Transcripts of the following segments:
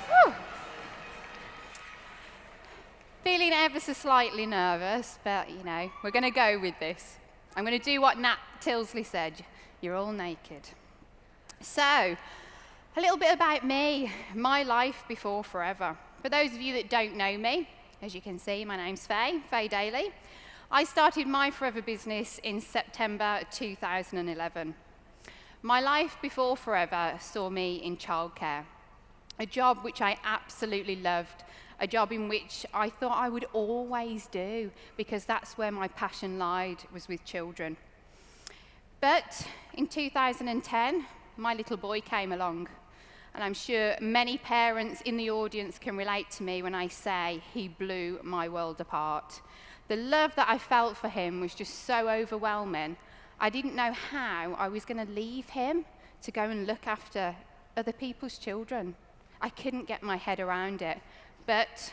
Whew. Feeling ever so slightly nervous, but we're going to go with this. I'm going to do what Nat Tilsley said. You're all naked. So, a little bit about me, my life before forever. For those of you that don't know me, as you can see, my name's Faye Daly. I started my forever business in September 2011. My life before forever saw me in childcare, a job which I absolutely loved, a job in which I thought I would always do because that's where my passion lied, was with children. But in 2010, my little boy came along, and I'm sure many parents in the audience can relate to me when I say he blew my world apart. The love that I felt for him was just so overwhelming. I didn't know how I was going to leave him to go and look after other people's children. I couldn't get my head around it. But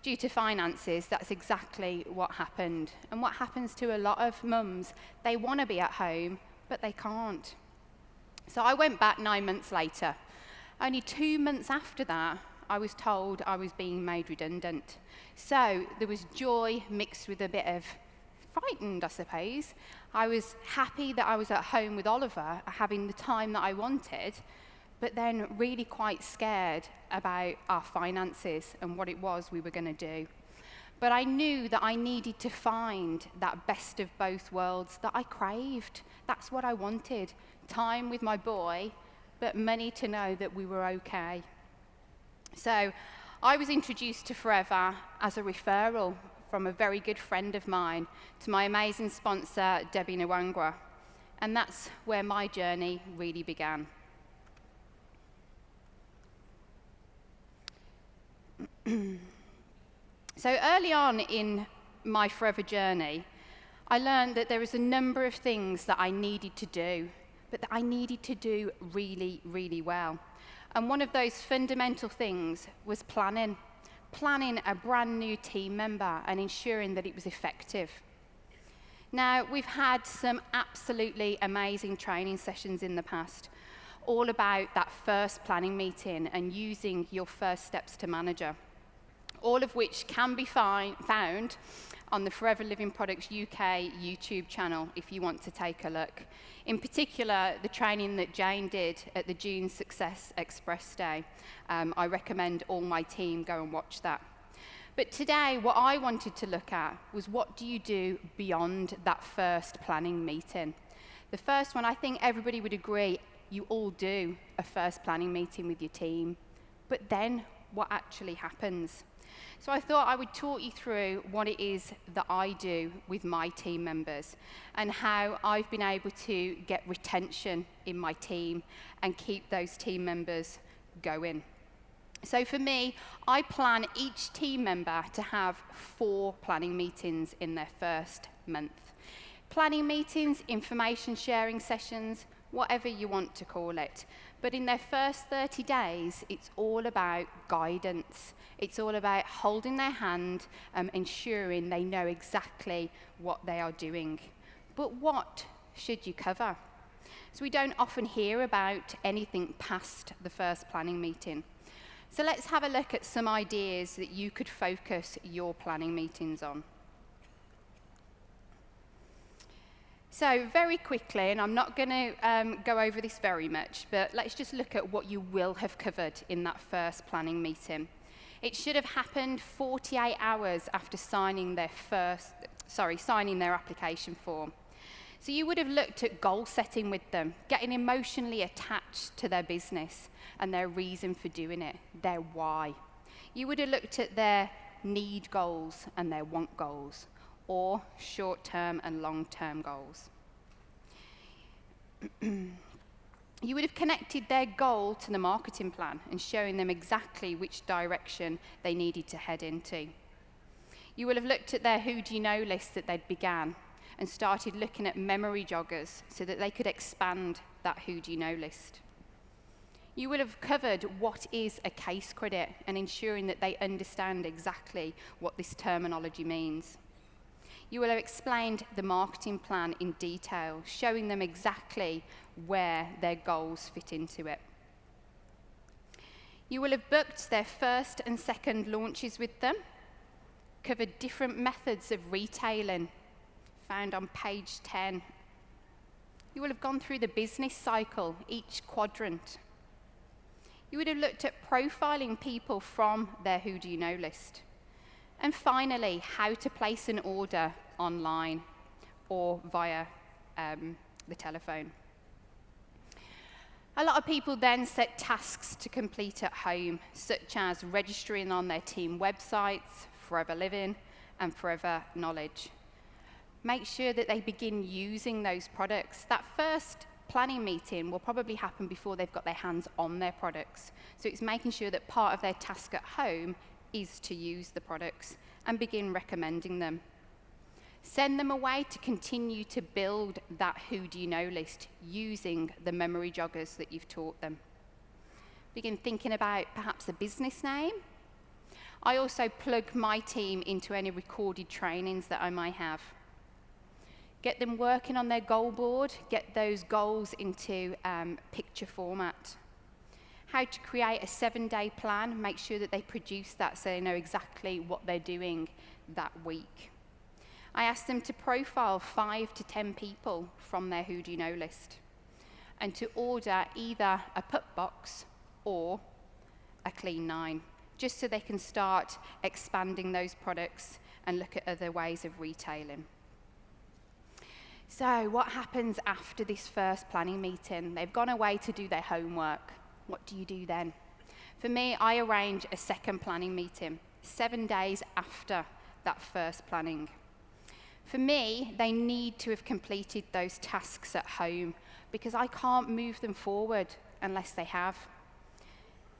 due to finances, that's exactly what happened. And what happens to a lot of mums, they want to be at home, but they can't. So I went back 9 months later. Only 2 months after that, I was told I was being made redundant. So there was joy mixed with a bit of frightened, I suppose. I was happy that I was at home with Oliver, having the time that I wanted, but then really quite scared about our finances and what it was we were going to do. But I knew that I needed to find that best of both worlds that I craved. That's what I wanted. Time with my boy, but money to know that we were okay. So I was introduced to Forever as a referral from a very good friend of mine to my amazing sponsor, Debbie Nwangwa. And that's where my journey really began. So early on in my Forever journey, I learned that there was a number of things that I needed to do, but that I needed to do really, really well. And one of those fundamental things was planning a brand new team member and ensuring that it was effective. Now, we've had some absolutely amazing training sessions in the past, all about that first planning meeting and using your first steps to manager, all of which can be found on the Forever Living Products UK YouTube channel if you want to take a look. In particular, the training that Jane did at the June Success Express Day. I recommend all my team go and watch that. But today, what I wanted to look at was, what do you do beyond that first planning meeting? The first one, I think everybody would agree, you all do a first planning meeting with your team. But then, what actually happens? So I thought I would talk you through what it is that I do with my team members and how I've been able to get retention in my team and keep those team members going. So for me, I plan each team member to have 4 planning meetings in their first month. Planning meetings, information sharing sessions, whatever you want to call it. But in their first 30 days, it's all about guidance. It's all about holding their hand and ensuring they know exactly what they are doing. But what should you cover? So we don't often hear about anything past the first planning meeting. So let's have a look at some ideas that you could focus your planning meetings on. So very quickly, and I'm not going to go over this very much, but let's just look at what you will have covered in that first planning meeting. It should have happened 48 hours after signing their application form. So you would have looked at goal setting with them, getting emotionally attached to their business and their reason for doing it, their why. You would have looked at their need goals and their want goals, or short-term and long-term goals. You would have connected their goal to the marketing plan and showing them exactly which direction they needed to head into. You will have looked at their who do you know list that they'd began and started looking at memory joggers so that they could expand that who do you know list. You will have covered what is a case credit and ensuring that they understand exactly what this terminology means. You will have explained the marketing plan in detail, showing them exactly where their goals fit into it. You will have booked their first and second launches with them, covered different methods of retailing, found on page 10. You will have gone through the business cycle, each quadrant. You would have looked at profiling people from their Who Do You Know list. And finally, how to place an order online or via the telephone. A lot of people then set tasks to complete at home, such as registering on their team websites, Forever Living, and Forever Knowledge. Make sure that they begin using those products. That first planning meeting will probably happen before they've got their hands on their products. So it's making sure that part of their task at home is to use the products and begin recommending them. Send them away to continue to build that Who Do You Know list using the memory joggers that you've taught them. Begin thinking about perhaps a business name. I also plug my team into any recorded trainings that I might have. Get them working on their goal board, get those goals into picture format. How to create a 7-day plan, make sure that they produce that so they know exactly what they're doing that week. I asked them to profile 5 to 10 people from their Who Do You Know list and to order either a pup box or a Clean 9, just so they can start expanding those products and look at other ways of retailing. So what happens after this first planning meeting? They've gone away to do their homework. What do you do then? For me, I arrange a second planning meeting, 7 days after that first planning. For me, they need to have completed those tasks at home because I can't move them forward unless they have.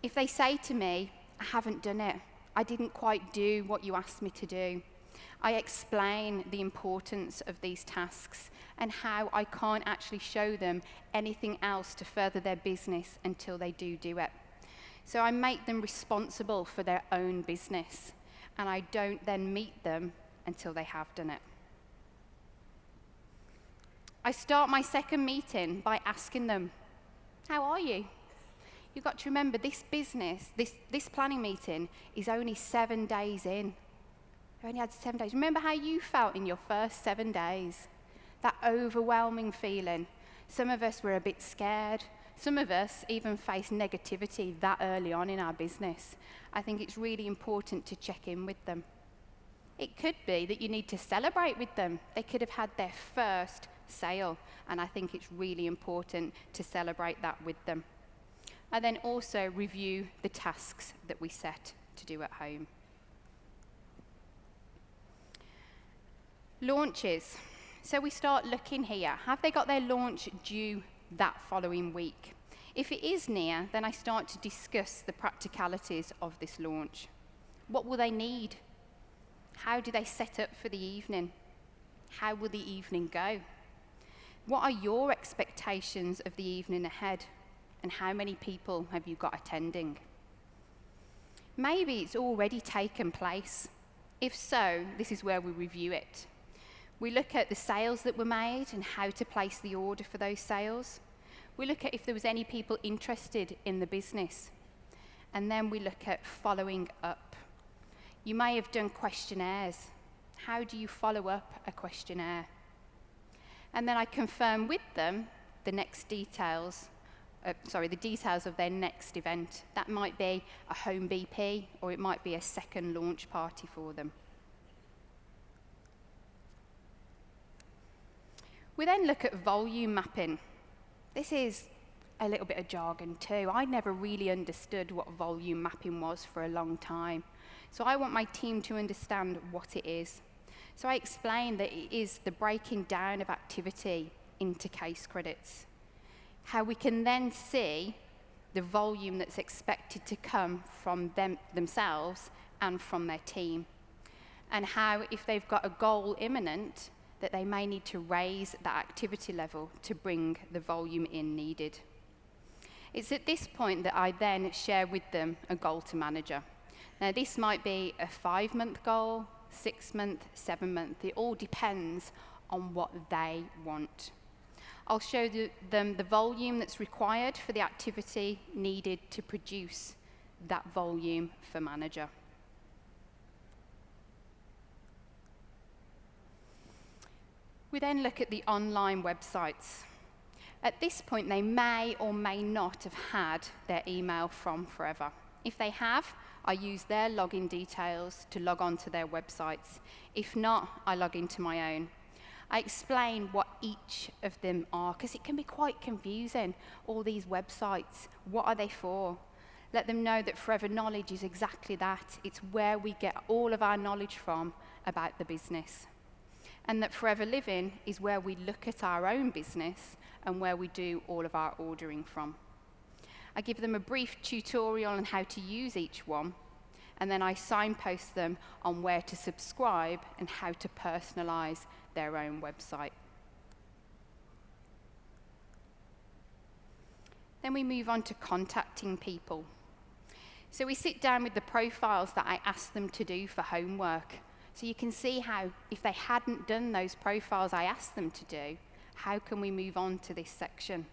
If they say to me, I haven't done it, I didn't quite do what you asked me to do, I explain the importance of these tasks and how I can't actually show them anything else to further their business until they do it. So I make them responsible for their own business, and I don't then meet them until they have done it. I start my second meeting by asking them, how are you? You've got to remember this business, this planning meeting is only 7 days in. I've only had 7 days. Remember how you felt in your first 7 days? That overwhelming feeling. Some of us were a bit scared. Some of us even faced negativity that early on in our business. I think it's really important to check in with them. It could be that you need to celebrate with them. They could have had their first sale, and I think it's really important to celebrate that with them. And then also review the tasks that we set to do at home. Launches. So we start looking here. Have they got their launch due that following week? If it is near, then I start to discuss the practicalities of this launch. What will they need? How do they set up for the evening? How will the evening go? What are your expectations of the evening ahead? And how many people have you got attending? Maybe it's already taken place. If so, this is where we review it. We look at the sales that were made and how to place the order for those sales. We look at if there was any people interested in the business. And then we look at following up. You may have done questionnaires. How do you follow up a questionnaire? And then I confirm with them the details of their next event. That might be a home BP, or it might be a second launch party for them. We then look at volume mapping. This is a little bit of jargon too. I never really understood what volume mapping was for a long time. So I want my team to understand what it is. So I explain that it is the breaking down of activity into case credits. How we can then see the volume that's expected to come from themselves and from their team. And how, if they've got a goal imminent, that they may need to raise that activity level to bring the volume in needed. It's at this point that I then share with them a goal to manager. Now, this might be a 5-month goal, 6-month, 7-month. It all depends on what they want. I'll show them the volume that's required for the activity needed to produce that volume for manager. We then look at the online websites. At this point, they may or may not have had their email from Forever. If they have, I use their login details to log on to their websites. If not, I log into my own. I explain what each of them are, because it can be quite confusing, all these websites. What are they for? Let them know that Forever Knowledge is exactly that. It's where we get all of our knowledge from about the business. And that Forever Living is where we look at our own business and where we do all of our ordering from. I give them a brief tutorial on how to use each one, and then I signpost them on where to subscribe and how to personalize their own website. Then we move on to contacting people. So we sit down with the profiles that I asked them to do for homework. So you can see how, if they hadn't done those profiles I asked them to do, how can we move on to this section?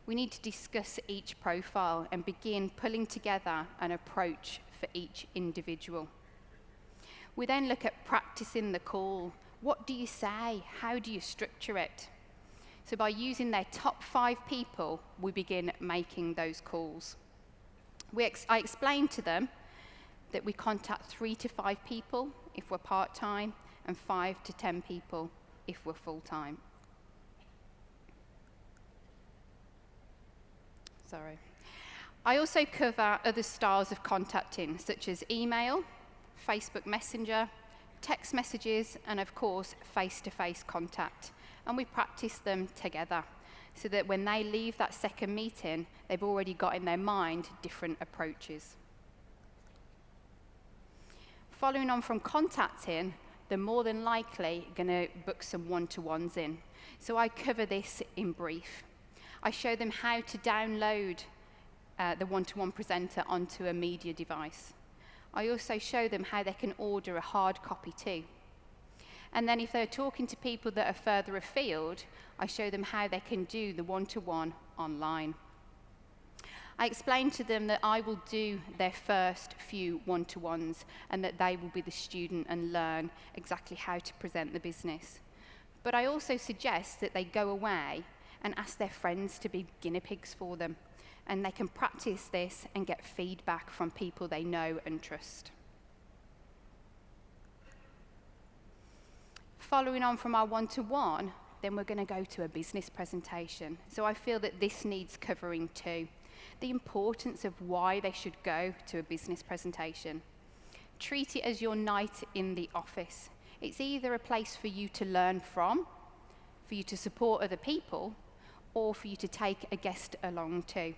We need to discuss each profile and begin pulling together an approach for each individual. We then look at practicing the call. What do you say? How do you structure it? So by using their top 5 people, we begin making those calls. I explain to them that we contact 3 to 5 people if we're part-time and 5 to 10 people if we're full-time. Sorry. I also cover other styles of contacting, such as email, Facebook Messenger, text messages, and of course, face-to-face contact. And we practice them together so that when they leave that second meeting, they've already got in their mind different approaches. Following on from contacting, they're more than likely going to book some one-to-ones in. So I cover this in brief. I show them how to download the one-to-one presenter onto a media device. I also show them how they can order a hard copy too. And then if they're talking to people that are further afield, I show them how they can do the one-to-one online. I explain to them that I will do their first few one-to-ones and that they will be the student and learn exactly how to present the business. But I also suggest that they go away and ask their friends to be guinea pigs for them, and they can practice this and get feedback from people they know and trust. Following on from our one-to-one, then we're going to go to a business presentation. So I feel that this needs covering too. The importance of why they should go to a business presentation. Treat it as your night in the office. It's either a place for you to learn from, for you to support other people, or for you to take a guest along too.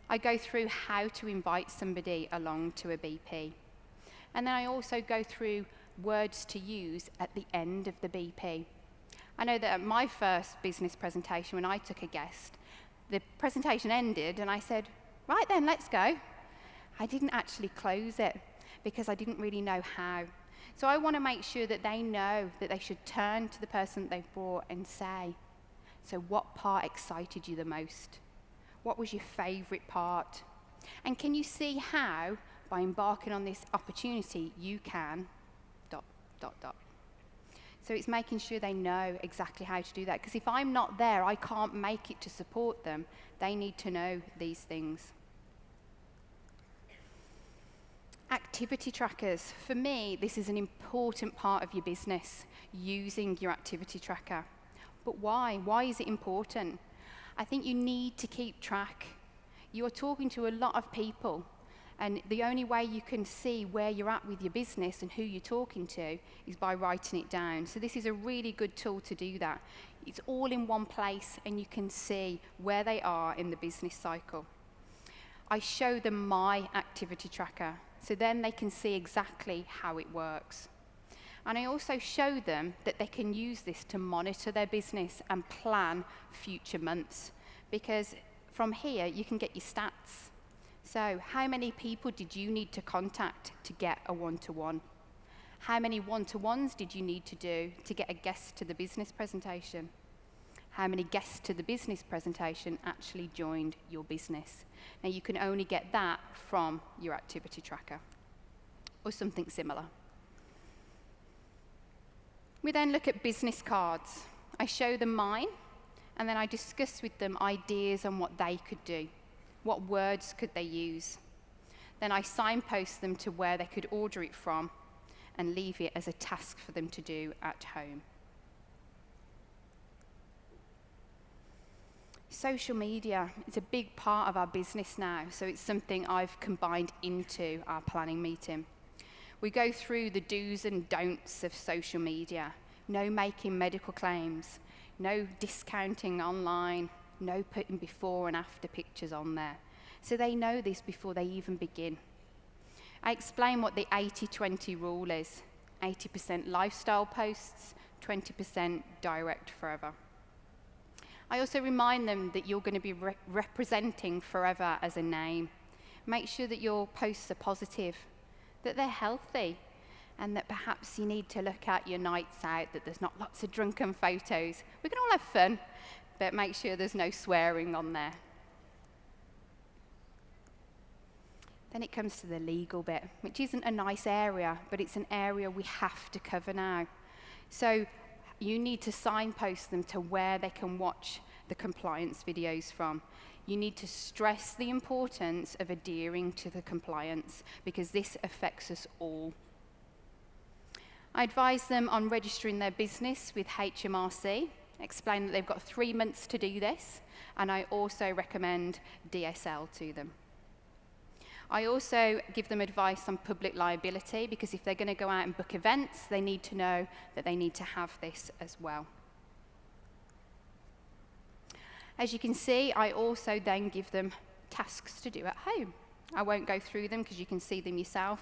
I go through how to invite somebody along to a BP. And then I also go through words to use at the end of the BP. I know that at my first business presentation, when I took a guest, the presentation ended and I said, right then, let's go. I didn't actually close it because I didn't really know how. So I want to make sure that they know that they should turn to the person that they've brought and say, so what part excited you the most? What was your favourite part? And can you see how, by embarking on this opportunity, you can ... So it's making sure they know exactly how to do that. Because if I'm not there, I can't make it to support them. They need to know these things. Activity trackers. For me, this is an important part of your business, using your activity tracker. But why? Why is it important? I think you need to keep track. You are talking to a lot of people, and the only way you can see where you're at with your business and who you're talking to is by writing it down. So this is a really good tool to do that. It's all in one place, and you can see where they are in the business cycle. I show them my activity tracker, so then they can see exactly how it works. And I also show them that they can use this to monitor their business and plan future months, because from here you can get your stats. So how many people did you need to contact to get a one-to-one? How many one-to-ones did you need to do to get a guest to the business presentation? how many guests to the business presentation actually joined your business. Now, you can only get that from your activity tracker or something similar. We then look at business cards. I show them mine, and then I discuss with them ideas on what they could do. What words could they use? Then I signpost them to where they could order it from and leave it as a task for them to do at home. Social media is a big part of our business now, so it's something I've combined into our planning meeting. We go through the do's and don'ts of social media. No making medical claims, no discounting online, no putting before and after pictures on there. So they know this before they even begin. I explain what the 80-20 rule is. 80% lifestyle posts, 20% direct forever. I also remind them that you're going to be representing forever as a name. Make sure that your posts are positive, that they're healthy, and that perhaps you need to look at your nights out, that there's not lots of drunken photos. We can all have fun, but make sure there's no swearing on there. Then it comes to the legal bit, which isn't a nice area, but it's an area we have to cover now. So you need to signpost them to where they can watch the compliance videos from. You need to stress the importance of adhering to the compliance, because this affects us all. I advise them on registering their business with HMRC, explain that they've got 3 months to do this, and I also recommend DSL to them. I also give them advice on public liability, because if they're going to go out and book events, they need to know that they need to have this as well. As you can see, I also then give them tasks to do at home. I won't go through them because you can see them yourself,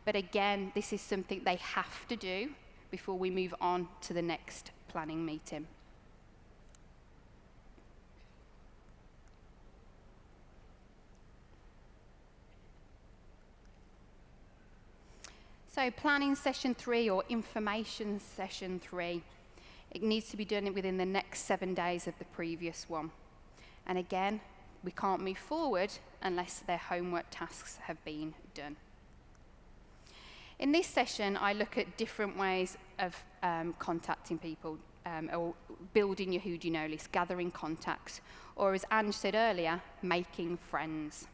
but again, this is something they have to do before we move on to the next planning meeting. So planning session 3 or information session 3, it needs to be done within the next 7 days of the previous one. And again, we can't move forward unless their homework tasks have been done. In this session, I look at different ways of contacting people, or building your who do you know list, gathering contacts, or as Ange said earlier, making friends.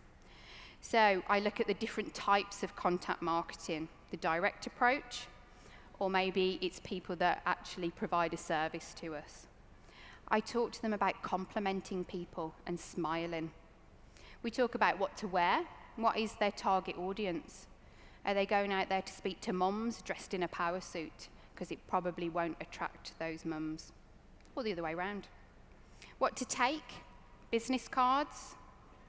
So I look at the different types of contact marketing, the direct approach, or maybe it's people that actually provide a service to us. I talk to them about complimenting people and smiling. We talk about what to wear, what is their target audience. Are they going out there to speak to mums dressed in a power suit? Because it probably won't attract those mums. Or the other way around. What to take, business cards,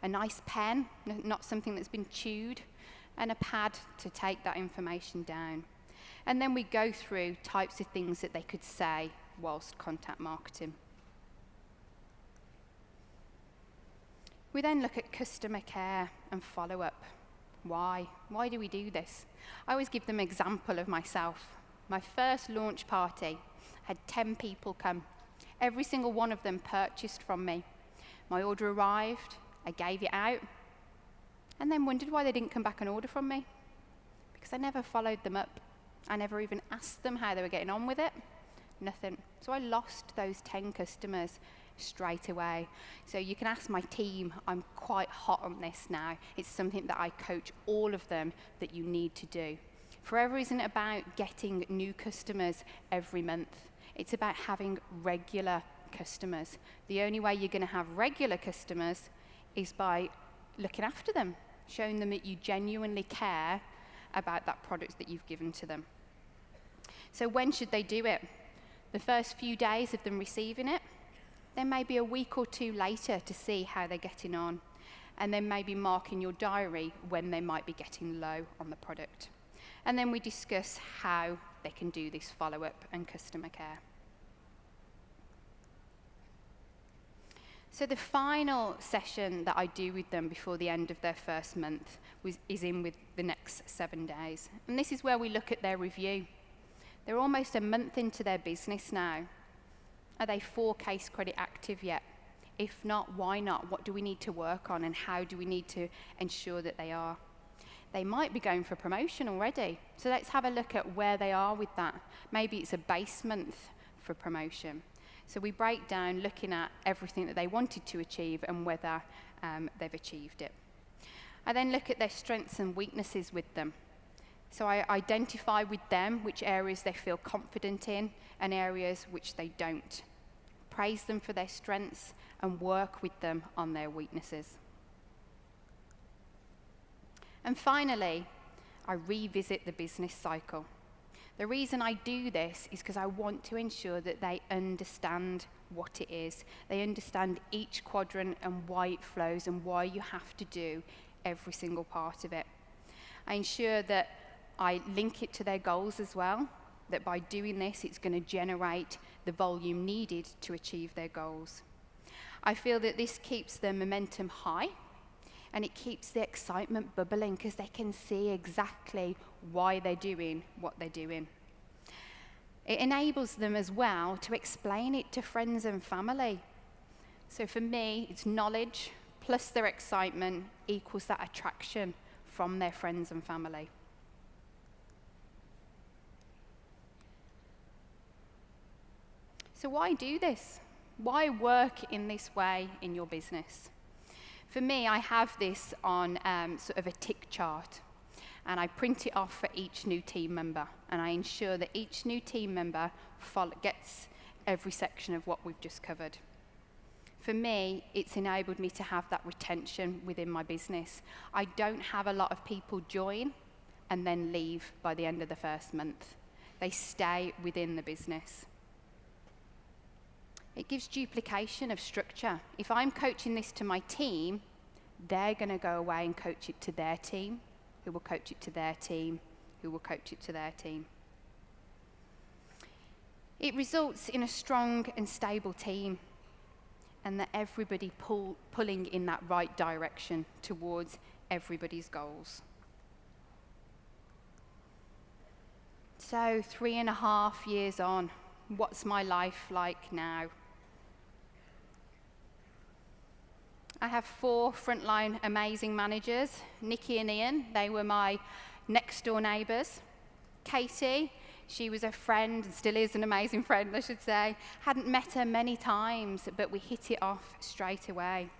a nice pen, not something that's been chewed, and a pad to take that information down. And then we go through types of things that they could say whilst contact marketing. We then look at customer care and follow-up. Why? Why do we do this? I always give them an example of myself. My first launch party had 10 people come. Every single one of them purchased from me. My order arrived, I gave it out, and then wondered why they didn't come back and order from me. Because I never followed them up. I never even asked them how they were getting on with it. Nothing. So I lost those 10 customers straight away. So you can ask my team, I'm quite hot on this now. It's something that I coach all of them that you need to do. Forever isn't about getting new customers every month. It's about having regular customers. The only way you're going to have regular customers is by looking after them, showing them that you genuinely care about that product that you've given to them. So when should they do it? The first few days of them receiving it, then maybe a week or two later to see how they're getting on, and then maybe mark in your diary when they might be getting low on the product. And then we discuss how they can do this follow-up and customer care. So the final session that I do with them before the end of their first month is in with the next 7 days. And this is where we look at their review. They're almost a month into their business now. Are they 4 case credit active yet? If not, why not? What do we need to work on, and how do we need to ensure that they are? They might be going for promotion already. So let's have a look at where they are with that. Maybe it's a base month for promotion. So we break down looking at everything that they wanted to achieve and whether they've achieved it. I then look at their strengths and weaknesses with them. So I identify with them which areas they feel confident in and areas which they don't. Praise them for their strengths and work with them on their weaknesses. And finally, I revisit the business cycle. The reason I do this is because I want to ensure that they understand what it is. They understand each quadrant and why it flows and why you have to do every single part of it. I ensure that I link it to their goals as well, that by doing this, it's going to generate the volume needed to achieve their goals. I feel that this keeps the momentum high, and it keeps the excitement bubbling because they can see exactly why they're doing what they're doing. It enables them as well to explain it to friends and family. So for me, it's knowledge plus their excitement equals that attraction from their friends and family. So why do this? Why work in this way in your business? For me, I have this on sort of a tick chart, and I print it off for each new team member, and I ensure that each new team member gets every section of what we've just covered. For me, it's enabled me to have that retention within my business. I don't have a lot of people join and then leave by the end of the first month. They stay within the business. It gives duplication of structure. If I'm coaching this to my team, they're going to go away and coach it to their team, who will coach it to their team, who will coach it to their team. It results in a strong and stable team, and that everybody pulling in that right direction towards everybody's goals. So 3.5 years on, what's my life like now? I have 4 frontline amazing managers, Nikki and Ian. They were my next door neighbours. Katie, she was a friend, and still is an amazing friend, I should say. Hadn't met her many times, but we hit it off straight away.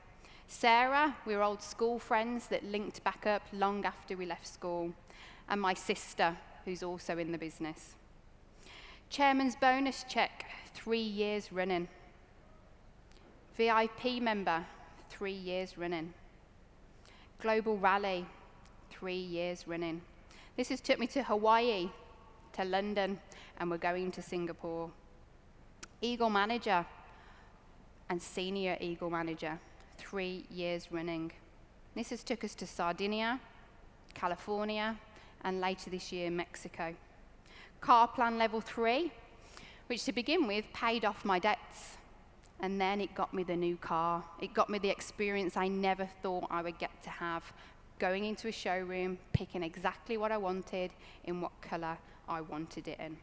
Sarah, we were old school friends that linked back up long after we left school. And my sister, who's also in the business. Chairman's bonus check, 3 years running. VIP member, 3 years running. Global rally, 3 years running. This has took me to Hawaii, to London, and we're going to Singapore. Eagle manager and senior Eagle manager, 3 years running. This has took us to Sardinia, California, and later this year, Mexico. Car plan level 3, which to begin with paid off my debts. And then it got me the new car. It got me the experience I never thought I would get to have. Going into a showroom, picking exactly what I wanted, in what colour I wanted it in.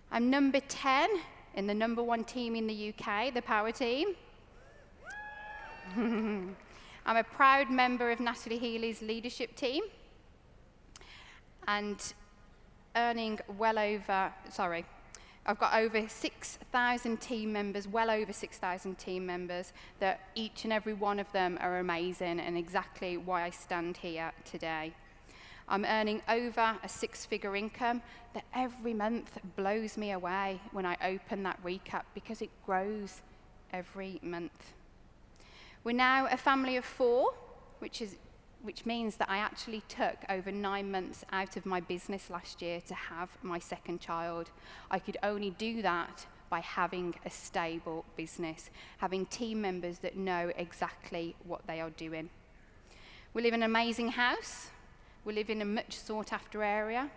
I'm number 10 in the number 1 team in the UK, the Power Team. I'm a proud member of Natalie Healy's leadership team. And I've got over 6,000 team members, well over 6,000 team members, that each and every one of them are amazing and exactly why I stand here today. I'm earning over a 6-figure income that every month blows me away when I open that recap because it grows every month. We're now a family of 4, which means that I actually took over 9 months out of my business last year to have my second child. I could only do that by having a stable business, having team members that know exactly what they are doing. We live in an amazing house. We live in a much sought after area.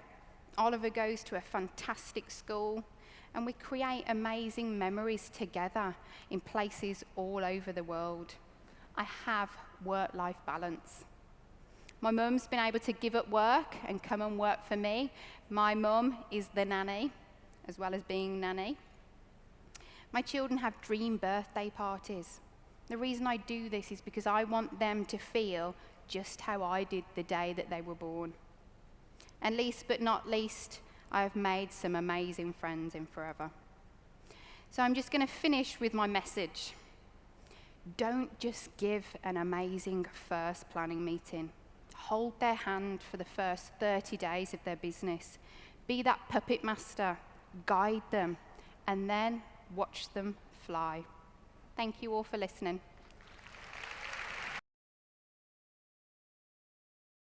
Oliver goes to a fantastic school, and we create amazing memories together in places all over the world. I have work-life balance. My mum's been able to give up work and come and work for me. My mum is the nanny. as well as being nanny. My children have dream birthday parties. The reason I do this is because I want them to feel just how I did the day that they were born. And least but not least, I have made some amazing friends in Forever. So I'm just going to finish with my message. Don't just give an amazing first planning meeting. Hold their hand for the first 30 days of their business. Be that puppet master, guide them, and then watch them fly. Thank you all for listening.